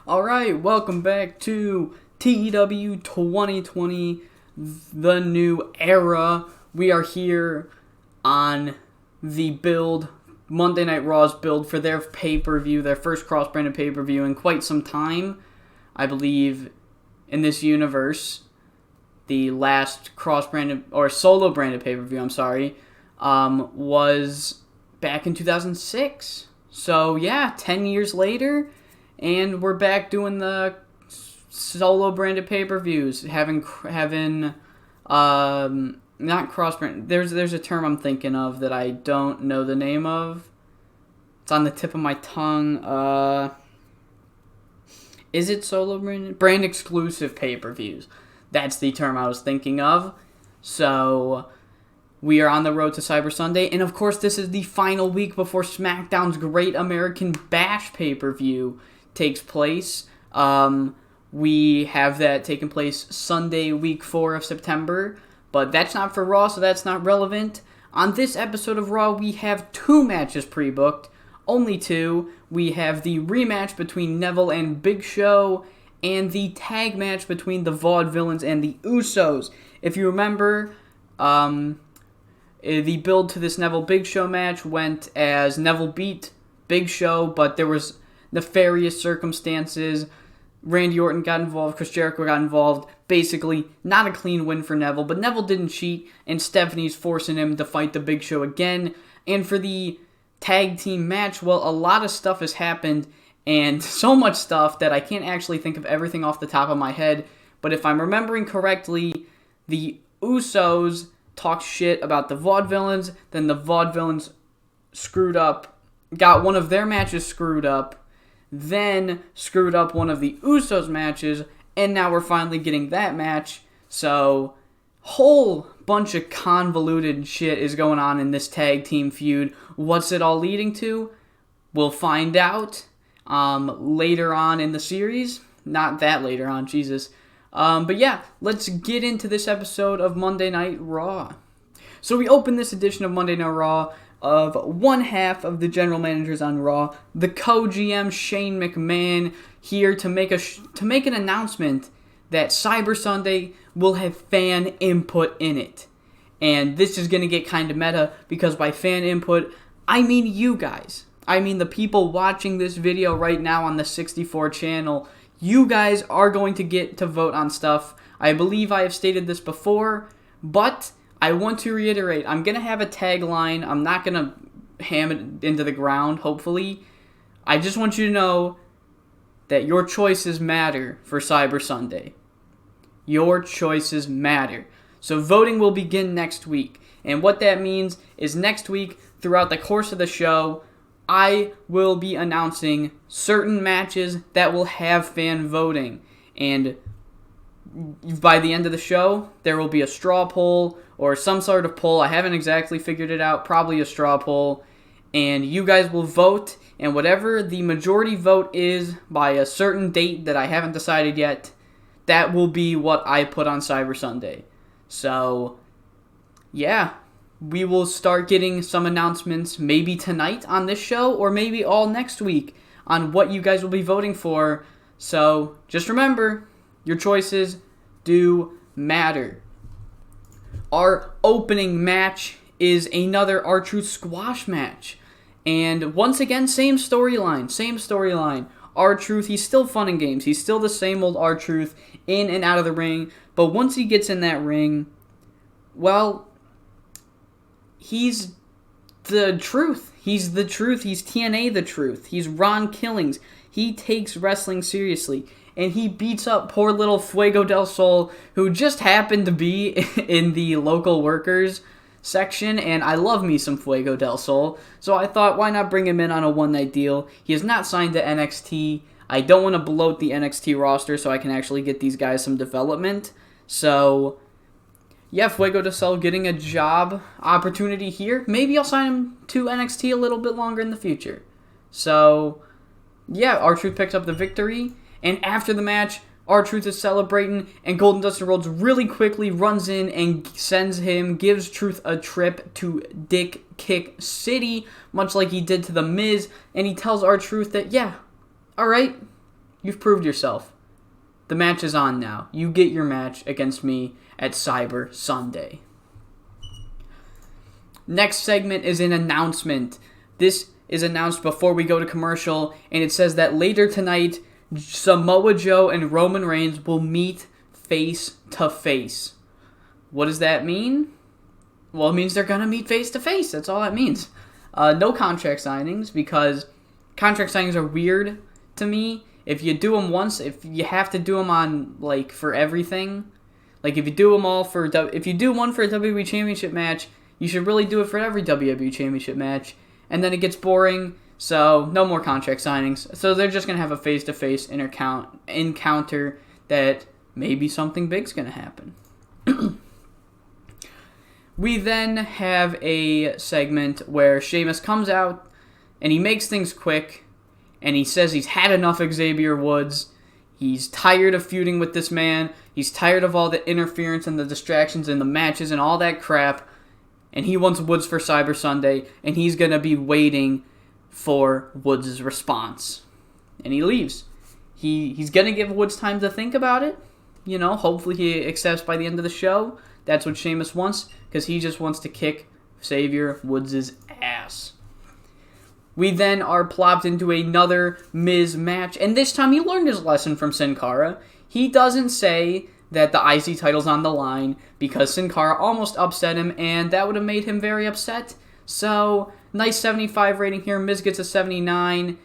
Alright, welcome back to TEW 2020, the new era. We are here on the build, Monday Night Raw's build for their pay-per-view, their first cross-branded pay-per-view in quite some time. I believe in this universe, the last cross-branded, or solo-branded pay-per-view, was back in 2006. So yeah, 10 years later, and we're back doing the solo branded pay-per-views, having not cross-brand. There's a term I'm thinking of that I don't know the name of. It's on the tip of my tongue. Is it solo branded? Brand exclusive pay-per-views. That's the term I was thinking of. So we are on the road to Cyber Sunday, and of course this is the final week before SmackDown's Great American Bash pay-per-view takes place. We have that taking place Sunday, week 4 of September, but that's not for Raw, so that's not relevant. On this episode of Raw, we have 2 matches pre-booked, only 2. We have the rematch between Neville and Big Show, and the tag match between the Vaudevillains and the Usos. If you remember, the build to this Neville Big Show match went as Neville beat Big Show, but there was nefarious circumstances. Randy Orton got involved, Chris Jericho got involved. Basically, not a clean win for Neville, but Neville didn't cheat, and Stephanie's forcing him to fight the Big Show again. And for the tag team match, well, a lot of stuff has happened, and so much stuff that I can't actually think of everything off the top of my head. But if I'm remembering correctly, the Usos talked shit about the Vaudevillains, then the Vaudevillains screwed up, got one of their matches screwed up, then screwed up one of the Usos matches, and now we're finally getting that match. So, whole bunch of convoluted shit is going on in this tag team feud. What's it all leading to? We'll find out later on in the series. Not that later on, Jesus. But yeah, let's get into this episode of Monday Night Raw. So we open this edition of Monday Night Raw of one half of the general managers on Raw, the co-GM Shane McMahon, here to make an announcement that Cyber Sunday will have fan input in it. And this is going to get kind of meta, because by fan input, I mean you guys. I mean the people watching this video right now on the 64 channel. You guys are going to get to vote on stuff. I believe I have stated this before, but I want to reiterate, I'm going to have a tagline. I'm not going to ham it into the ground, hopefully. I just want you to know that your choices matter for Cyber Sunday. Your choices matter. So voting will begin next week. And what that means is next week, throughout the course of the show, I will be announcing certain matches that will have fan voting. And by the end of the show, there will be a straw poll or some sort of poll. I haven't exactly figured it out. Probably a straw poll. And you guys will vote. And whatever the majority vote is by a certain date that I haven't decided yet, that will be what I put on Cyber Sunday. So, yeah. We will start getting some announcements maybe tonight on this show, or maybe all next week on what you guys will be voting for. So, just remember, your choices do matter. Our opening match is another R-Truth squash match. And once again, same storyline. R-Truth, he's still fun and games. He's still the same old R-Truth in and out of the ring. But once he gets in that ring, well, he's the truth. He's the truth. He's TNA the truth. He's Ron Killings. He takes wrestling seriously. And he beats up poor little Fuego del Sol, who just happened to be in the local workers section. And I love me some Fuego del Sol. So I thought, why not bring him in on a one-night deal? He is not signed to NXT. I don't want to bloat the NXT roster so I can actually get these guys some development. So, yeah, Fuego del Sol getting a job opportunity here. Maybe I'll sign him to NXT a little bit longer in the future. So, yeah, R-Truth picks up the victory. And after the match, R-Truth is celebrating, and Golden Dustin Rhodes really quickly runs in and gives Truth a trip to Dick Kick City, much like he did to The Miz. And he tells R-Truth that, yeah, alright, You've proved yourself. The match is on now. You get your match against me at Cyber Sunday. Next segment is an announcement. This is announced before we go to commercial, and it says that later tonight, Samoa Joe and Roman Reigns will meet face to face. What does that mean? Well, it means they're going to meet face to face. That's all that means. No contract signings, because contract signings are weird to me. If you do them once, if you have to do them on, like, for everything, like if you do them all for, if you do one for a WWE Championship match, you should really do it for every WWE Championship match, and then it gets boring, so no more contract signings. So they're just going to have a face-to-face encounter that maybe something big's going to happen. We then have a segment where Sheamus comes out, and he makes things quick, and he says he's had enough of Xavier Woods. He's tired of feuding with this man. He's tired of all the interference and the distractions and the matches and all that crap. And he wants Woods for Cyber Sunday, and he's going to be waiting for Woods' response. And he leaves. He's going to give Woods time to think about it. You know, hopefully he accepts by the end of the show. That's what Sheamus wants, because he just wants to kick Xavier Woods' ass. We then are plopped into another Miz match, and this time he learned his lesson from Sin Cara. He doesn't say that the IC title's on the line, because Sin Cara almost upset him, and that would have made him very upset. So, nice 75 rating here. Miz gets a 79.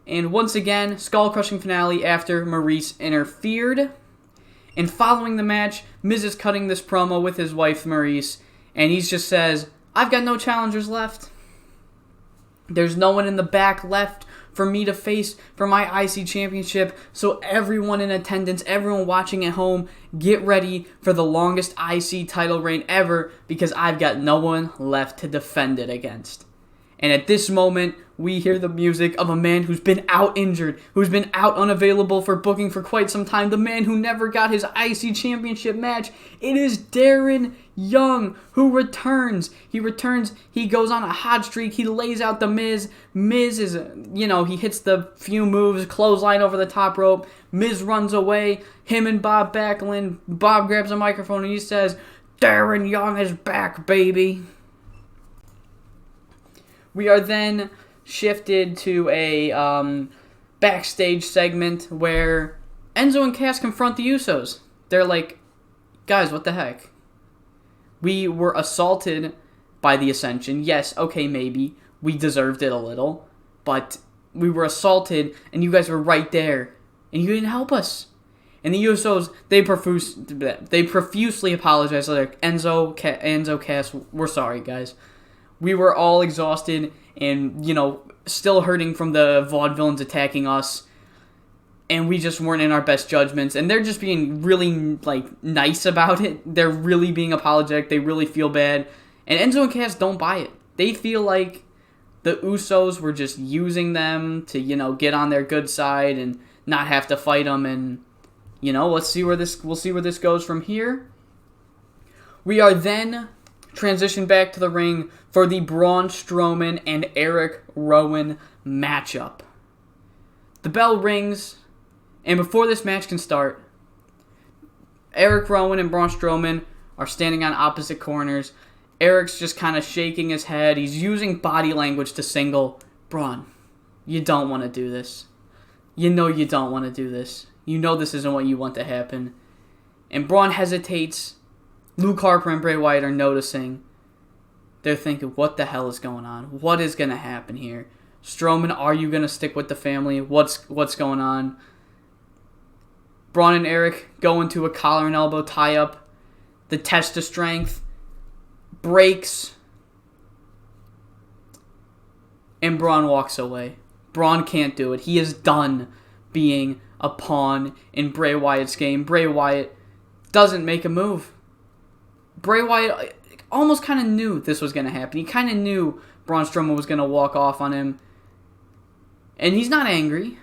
And once again, skull-crushing finale after Maurice interfered. And following the match, Miz is cutting this promo with his wife, Maurice, and he just says, "I've got no challengers left. There's no one in the back left for me to face for my IC championship, so everyone in attendance, everyone watching at home, get ready for the longest IC title reign ever, because I've got no one left to defend it against." And at this moment, we hear the music of a man who's been out injured, who's been out unavailable for booking for quite some time, the man who never got his IC championship match. It is Darren Young who returns. He returns, he goes on a hot streak, he lays out the Miz. Miz is, he hits the few moves, clothesline over the top rope. Miz runs away, him and Bob Backlund. Bob grabs a microphone and he says, "Darren Young is back, baby." We are then shifted to a backstage segment where Enzo and Cass confront the Usos. They're like, "Guys, what the heck? We were assaulted by the Ascension. Yes, okay, maybe. We deserved it a little. But we were assaulted, and you guys were right there. And you didn't help us." And the Usos, they profusely apologize. Like, Enzo, Cass, we're sorry, guys. We were all exhausted and, still hurting from the Vaudevillains attacking us. And we just weren't in our best judgments. And they're just being really, nice about it. They're really being apologetic. They really feel bad. And Enzo and Cass don't buy it. They feel like the Usos were just using them to, get on their good side and not have to fight them. And, we'll see where this goes from here. We are then transition back to the ring for the Braun Strowman and Erick Rowan matchup. The bell rings, and before this match can start, Erick Rowan and Braun Strowman are standing on opposite corners. Eric's just kind of shaking his head. He's using body language to signal, "Braun, you don't want to do this. You know you don't want to do this. You know this isn't what you want to happen." And Braun hesitates. Luke Harper and Bray Wyatt are noticing. They're thinking, what the hell is going on? What is going to happen here? Strowman, are you going to stick with the family? What's going on? Braun and Eric go into a collar and elbow tie-up. The test of strength breaks. And Braun walks away. Braun can't do it. He is done being a pawn in Bray Wyatt's game. Bray Wyatt doesn't make a move. Bray Wyatt almost kind of knew this was going to happen. He kind of knew Braun Strowman was going to walk off on him. And he's not angry.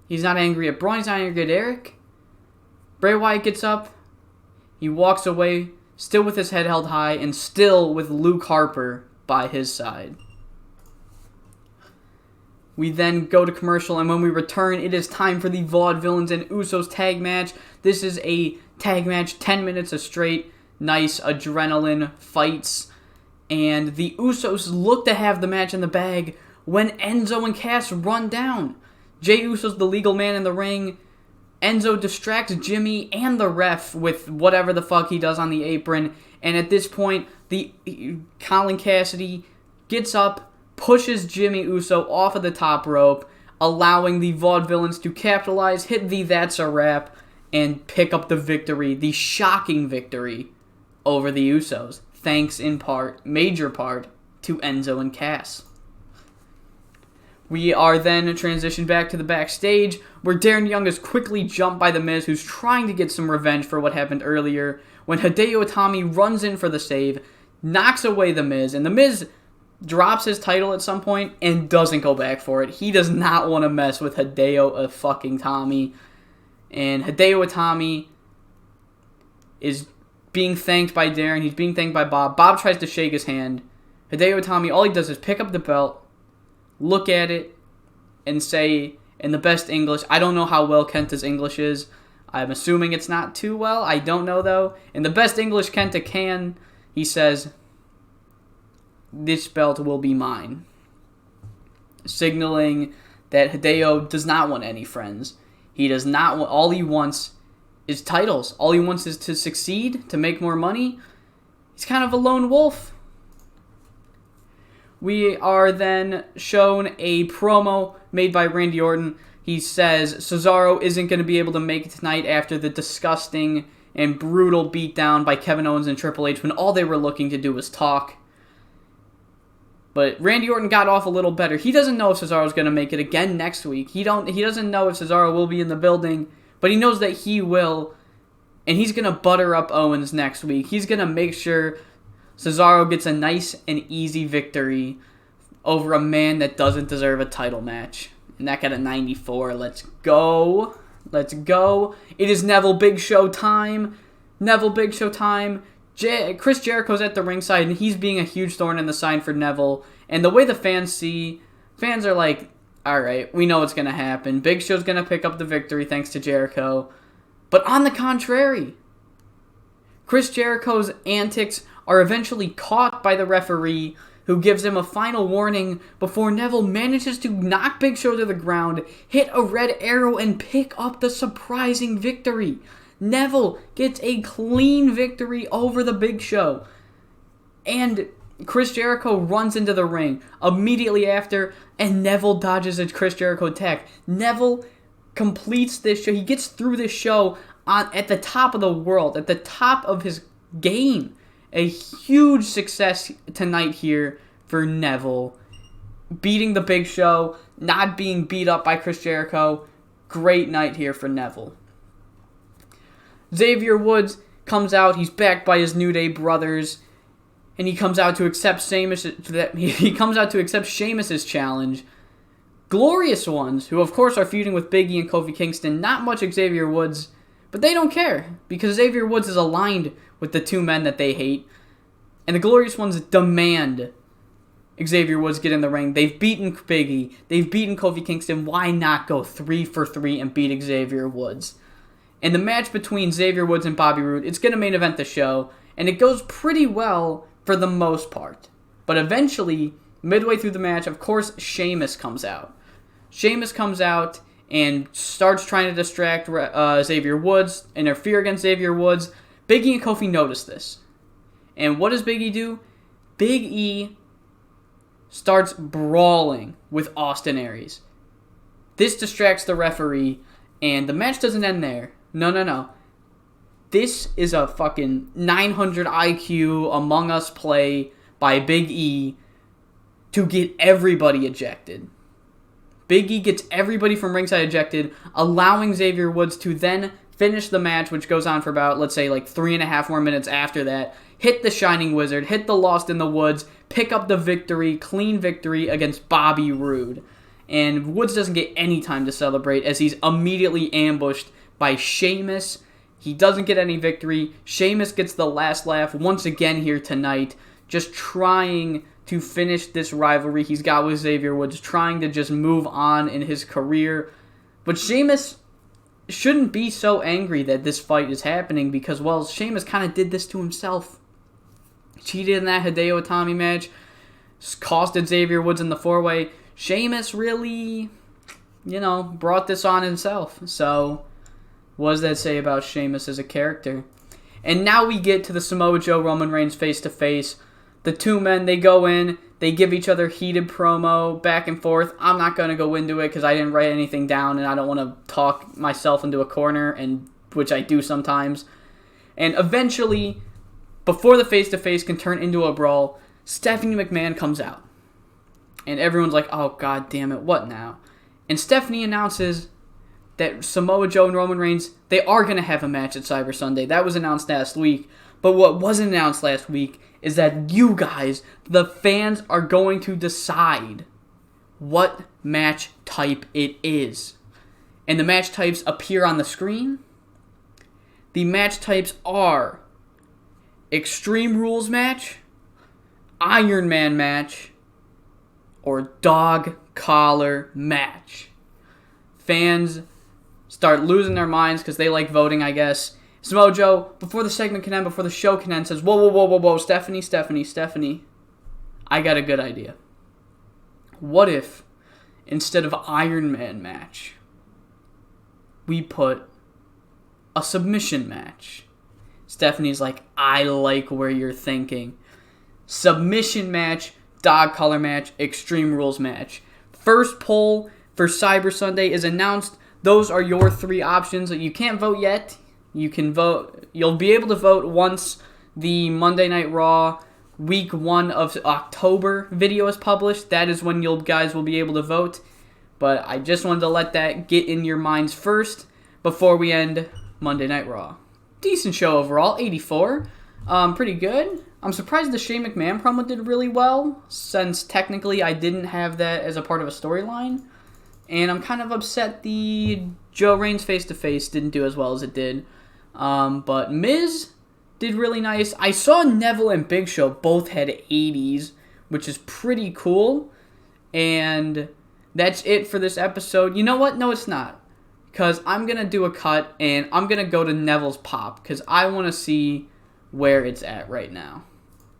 He's not angry at Braun. He's not angry at Eric. Bray Wyatt gets up. He walks away, still with his head held high, and still with Luke Harper by his side. We then go to commercial, and when we return, it is time for the Vaudevillains and Usos tag match. This is a tag match, 10 minutes of straight, nice adrenaline fights. And the Usos look to have the match in the bag when Enzo and Cass run down. Jey Uso's the legal man in the ring. Enzo distracts Jimmy and the ref with whatever the fuck he does on the apron. And at this point, Colin Cassidy gets up, pushes Jimmy Uso off of the top rope, allowing the Vaudevillains to capitalize, hit the That's a Wrap, and pick up the victory, the shocking victory over the Usos. Thanks in part, major part, to Enzo and Cass. We are then transitioned back to the backstage, where Darren Young is quickly jumped by The Miz, who's trying to get some revenge for what happened earlier, when Hideo Itami runs in for the save, knocks away The Miz, and The Miz drops his title at some point and doesn't go back for it. He does not want to mess with Hideo fucking Itami. And Hideo Itami is being thanked by Darren. He's being thanked by Bob. Bob tries to shake his hand. Hideo Itami, all he does is pick up the belt, look at it, and say in the best English, I don't know how well Kenta's English is. I'm assuming it's not too well. I don't know, though. In the best English Kenta can, he says, this belt will be mine. Signaling that Hideo does not want any friends. He does not want, all he wants is titles. All he wants is to succeed, to make more money. He's kind of a lone wolf. We are then shown a promo made by Randy Orton. He says Cesaro isn't going to be able to make it tonight after the disgusting and brutal beatdown by Kevin Owens and Triple H when all they were looking to do was talk. But Randy Orton got off a little better. He doesn't know if Cesaro's going to make it again next week. He doesn't know if Cesaro will be in the building, but he knows that he will, and he's going to butter up Owens next week. He's going to make sure Cesaro gets a nice and easy victory over a man that doesn't deserve a title match. And that got a 94. Let's go. Let's go. It is Neville Big Show time. Neville Big Show time. Chris Jericho's at the ringside, and he's being a huge thorn in the side for Neville. And the way the fans are like, alright, we know what's going to happen. Big Show's going to pick up the victory thanks to Jericho. But on the contrary, Chris Jericho's antics are eventually caught by the referee, who gives him a final warning before Neville manages to knock Big Show to the ground, hit a red arrow, and pick up the surprising victory. Neville gets a clean victory over the Big Show. And Chris Jericho runs into the ring immediately after, and Neville dodges a Chris Jericho attack. Neville completes this show. He gets through this show at the top of the world, at the top of his game. A huge success tonight here for Neville. Beating the Big Show, not being beat up by Chris Jericho. Great night here for Neville. Xavier Woods comes out. He's backed by his New Day brothers, and he comes out to accept Sheamus's challenge. Glorious Ones, who of course are feuding with Big E and Kofi Kingston. Not much Xavier Woods, but they don't care because Xavier Woods is aligned with the two men that they hate. And the Glorious Ones demand Xavier Woods get in the ring. They've beaten Big E. They've beaten Kofi Kingston. Why not go 3 for 3 and beat Xavier Woods? And the match between Xavier Woods and Bobby Roode, it's going to main event the show. And it goes pretty well for the most part. But eventually, midway through the match, of course, Sheamus comes out. Sheamus comes out and starts trying to distract Xavier Woods, interfere against Xavier Woods. Big E and Kofi notice this. And what does Big E do? Big E starts brawling with Austin Aries. This distracts the referee, and the match doesn't end there. No. This is a fucking 900 IQ Among Us play by Big E to get everybody ejected. Big E gets everybody from ringside ejected, allowing Xavier Woods to then finish the match, which goes on for about, let's say, like 3.5 more minutes after that. Hit the Shining Wizard, hit the Lost in the Woods, pick up the victory, clean victory against Bobby Roode. And Woods doesn't get any time to celebrate as he's immediately ambushed by Sheamus. He doesn't get any victory. Sheamus gets the last laugh once again here tonight, just trying to finish this rivalry he's got with Xavier Woods, trying to just move on in his career. But Sheamus shouldn't be so angry that this fight is happening because, well, Sheamus kind of did this to himself. Cheated in that Hideo Itami match, costed Xavier Woods in the 4-way. Sheamus really, brought this on himself. So, what does that say about Sheamus as a character? And now we get to the Samoa Joe Roman Reigns face-to-face. The two men, they go in, they give each other heated promo, back and forth. I'm not going to go into it because I didn't write anything down and I don't want to talk myself into a corner, which I do sometimes. And eventually, before the face-to-face can turn into a brawl, Stephanie McMahon comes out. And everyone's like, oh, god damn it, what now? And Stephanie announces that Samoa Joe and Roman Reigns, they are going to have a match at Cyber Sunday. That was announced last week. But what wasn't announced last week is that you guys, the fans, are going to decide what match type it is. And the match types appear on the screen. The match types are Extreme Rules match, Iron Man match, or Dog Collar match. Fans start losing their minds because they like voting, I guess. Samoa Joe, before the segment can end, before the show can end, says, whoa, Stephanie, I got a good idea. What if, instead of Iron Man match, we put a submission match? Stephanie's like, I like where you're thinking. Submission match, Dog Collar match, Extreme Rules match. First poll for Cyber Sunday is announced. Those are your three options. You can't vote yet. You can vote. You'll be able to vote once the Monday Night Raw week 1 of October video is published. That is when you guys will be able to vote. But I just wanted to let that get in your minds first before we end Monday Night Raw. Decent show overall, 84. Pretty good. I'm surprised the Shane McMahon promo did really well, since technically I didn't have that as a part of a storyline. And I'm kind of upset the Joe Reigns face-to-face didn't do as well as it did. But Miz did really nice. I saw Neville and Big Show both had 80s, which is pretty cool. And that's it for this episode. You know what? No, it's not. Because I'm going to do a cut, and I'm going to go to Neville's pop, because I want to see where it's at right now.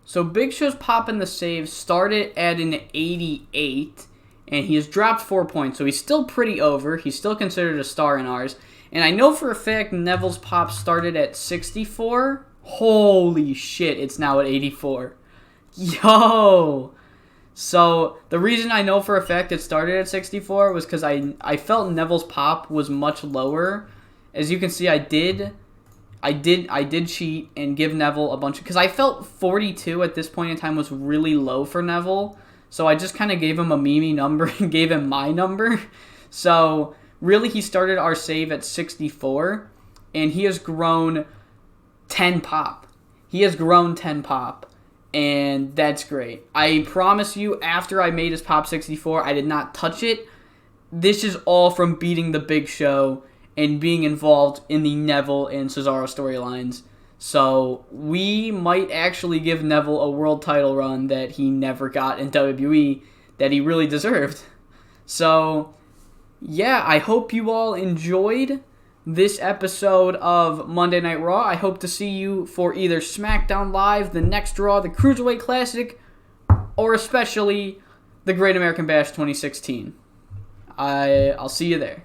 So Big Show's pop in the save started at an 88, and he has dropped 4 points, so he's still pretty over. He's still considered a star in ours. And I know for a fact Neville's pop started at 64. Holy shit, it's now at 84. Yo! So the reason I know for a fact it started at 64 was because I felt Neville's pop was much lower. As you can see, I did cheat and give Neville a bunch of, because I felt 42 at this point in time was really low for Neville. So I just kind of gave him a Mimi number and gave him my number. So really, he started our save at 64, and he has grown 10 pop. He has grown 10 pop. And that's great. I promise you, after I made his pop 64, I did not touch it. This is all from beating the Big Show and being involved in the Neville and Cesaro storylines. So we might actually give Neville a world title run that he never got in WWE that he really deserved. So yeah, I hope you all enjoyed this episode of Monday Night Raw. I hope to see you for either SmackDown Live, the next Raw, the Cruiserweight Classic, or especially the Great American Bash 2016. I'll see you there.